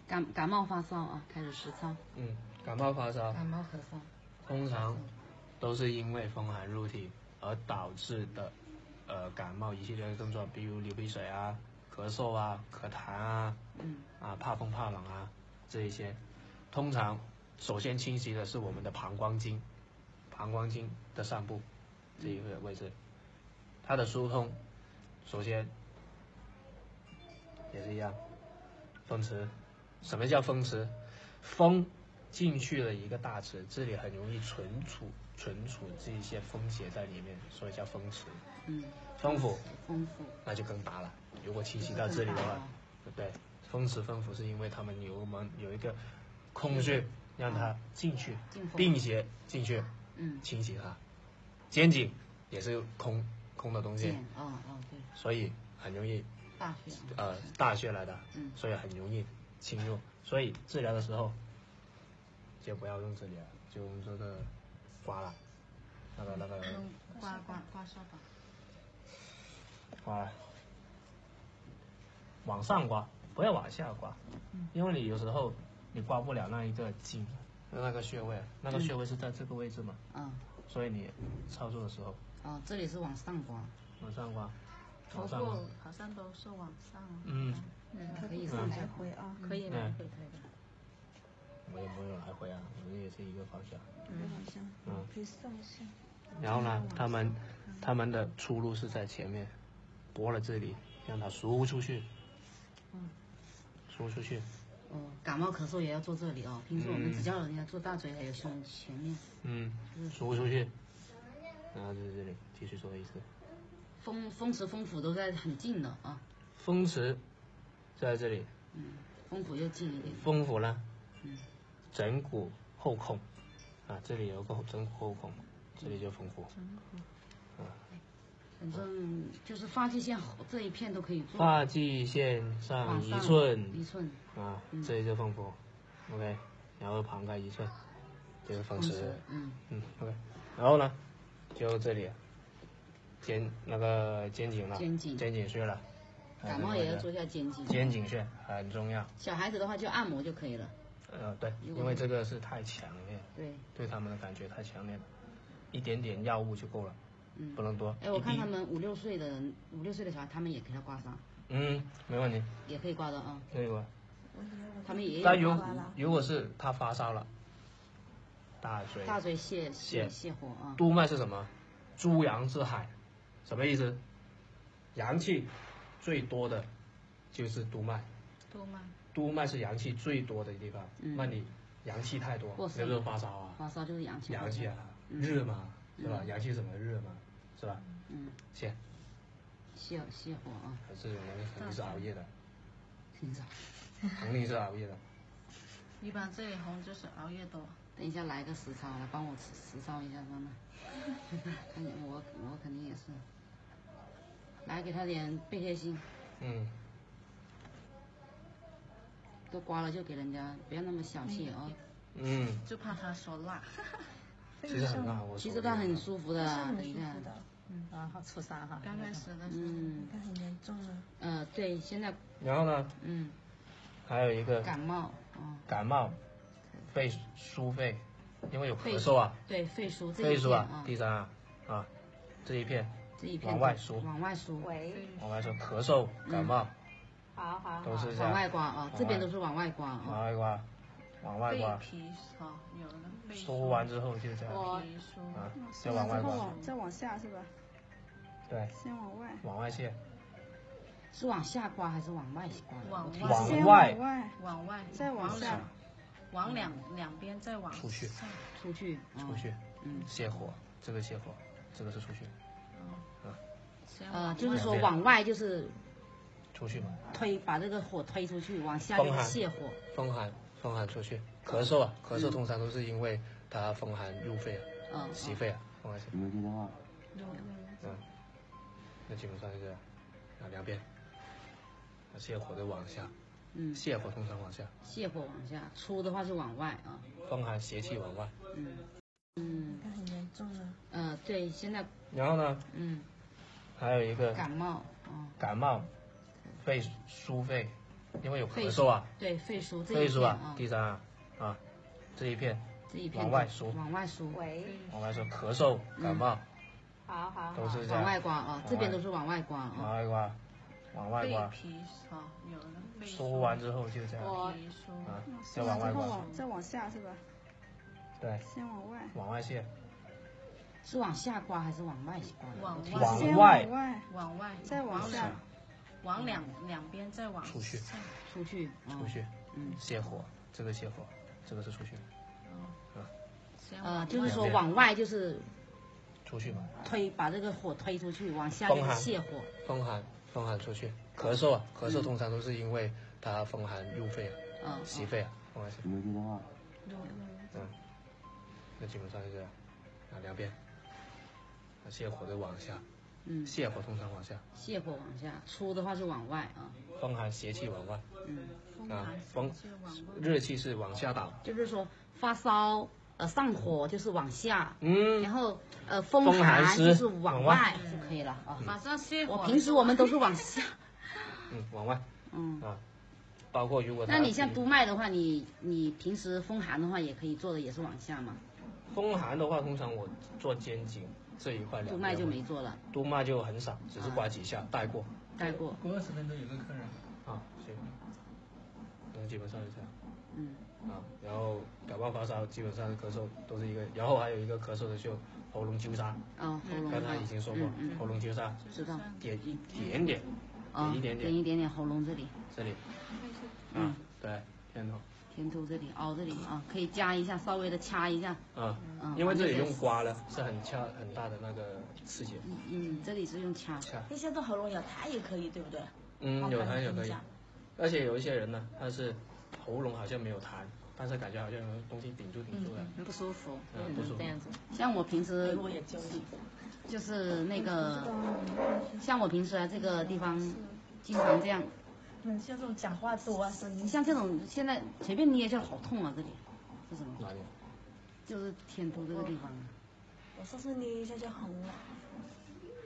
感冒发烧啊，开始实操。感冒发烧，感冒咳嗽，通常都是因为风寒入体而导致的，感冒一系列的症状，比如流鼻水啊、咳嗽啊、咳痰啊，怕风怕冷啊这一些。通常首先清洗的是我们的膀胱经，膀胱经的上部这一个位置，它的疏通，首先也是一样，风池。什么叫风池？风进去了一个大池，这里很容易存储这一些风邪在里面，所以叫风池。风府那就更大了。如果清洗到这里的话，对，风池风府是因为他们有一个空穴让它进去，并且进去，清洗它。肩颈也是空的东西，对，所以很容易大穴来的，所以很容易侵入。所以治疗的时候就不要用这里了，就用这个刮了，那个刮痧吧，刮，往上刮，不要往下刮，因为你有时候你刮不了那一个经，那个穴位，那个穴位是在这个位置嘛，所以你操作的时候，这里是往上刮，往上刮，头部好像都是往上，可以上下回啊，可以来回推的。我也没有来回啊，我们也是一个方向。可以上下。然后呢，他们的出路是在前面，拨了这里，让它输出去。输出去。感冒咳嗽也要做这里哦。平时我们只叫人家做大椎还有胸前面。输出去。然后就是这里，继续做一次。风池风府都在很近的啊。风池在这里。风府又近一点。风府呢？枕骨后孔，这里有个枕骨后孔，这里就风府。反正就是发际线这一片都可以做。发际线上1寸。1寸。这里就风府 ，OK， 然后旁开1寸，这个风池。OK， 然后呢，就这里，肩颈了，肩颈穴了。感冒也要做一下肩颈。肩颈穴很重要。小孩子的话就按摩就可以了。对，因为这个是太强烈，对他们的感觉太强烈了，一点点药物就够了，不能多。我看他们5、6岁的人，5、6岁的小孩，他们也给他刮痧。没问题。也可以刮的啊。可以刮。他们也有。但如果是他发烧了，大椎泻火啊。督脉是什么？诸阳之海，什么意思？阳气最多的就是督脉。督脉是阳气最多的地方，那你阳气太多，有时候发烧啊。发烧就是阳气啊，热嘛，是吧？阳气什么热嘛，是吧？泻火啊。这种人肯定是熬夜的。肯定是熬夜的。一般这一红就是熬夜多。等一下来个实操，来帮我实操一下他们。我肯定也是。来给他点贝贴心。都刮了就给人家，不要那么小气啊。就怕他说辣。其实很辣，其实他很舒服的，等一下。好出痧哈。刚开始的时候，看很严重了。对，现在。然后呢？还有一个感冒，疏肺，因为有咳嗽啊。对，肺疏啊，第3这一片往外疏，往外疏，咳嗽、感冒。好，都是这样。往外刮啊，这边都是往外刮啊。往外刮。皮有那个梳完之后就这样。再往外刮。再往下是吧？对。先往外。往外泻。是往下刮还是往外刮？往外，再往下。往两边再往出去。泻火，这个泻火，这个是出去。就是说往外就是出去嘛，把这个火推出去，往下就是泻火。风寒出去，咳嗽通常都是因为他风寒入肺袭肺风寒袭。有没有听到话？那基本上是这样两边，泻火的往下。泻火通常往下。泻火往下，出的话是往外啊。风寒邪气往外。看很严重了。对，现在。然后呢？还有一个感冒，疏肺，因为有咳嗽啊，对，肺腧这肺腧啊，一片啊，第三啊，这一片这一片往外输，往外输，往外输，咳嗽、感冒，好，都是这样。往外刮啊，这边都是往外刮啊。往外刮，往外刮。皮好有了。梳完之后就这样。啊，再往外刮。再往下是吧？对。先往外。往外卸。是往下刮还是往外刮？先外。往外，再往下。往两边再往出去。出去。泻火，这个泻火，这个是出去。就是说往外就是出去嘛，把这个火推出去，往下就是泻火。风寒出去。咳嗽啊，咳嗽通常都是因为它风寒入肺啊，袭肺啊，风寒袭。那基本上是这样，两边。泻火的往下，泻火通常往下。泻火往下，出的话是往外啊。风寒邪气往外。热气是往下打。就是说发烧。上火就是往下，然后风寒就是往外就可以了啊。马上泻火。平时我们都是往下，往外，包括如果那你像督脉的话，你平时风寒的话也可以做的也是往下嘛。风寒的话，通常我做肩颈这一块，督脉就没做了，督脉就很少，只是刮几下带过。过20分钟有个客人。行，那基本上是这样。然后感冒发烧基本上咳嗽都是一个，然后还有一个咳嗽的就喉咙揪杀。喉咙。刚才已经说过，喉咙揪杀。知道。点一点点。点一点点喉咙这里。这里。对，偏头这里凹这里啊，可以加一下，稍微的掐一下。因为这里用刮了，是很大的那个刺激。这里是用掐。那像这喉咙有痰也可以，对不对？有痰也可以。而且有一些人呢，他是喉咙好像没有痰，但是感觉好像有东西顶住的，很不舒服。不舒服。这样子。像我平时就是那个，像我平时这个地方经常这样。像这种讲话多啊，声音。像这种现在随便捏就好痛啊，这里是什么？哪里？就是天突这个地方。我上次捏一下就红了。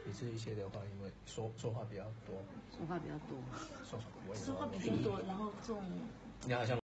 你这一些的话，因为说话比较多。说话比较多。说话比较多，然后这种。你好像。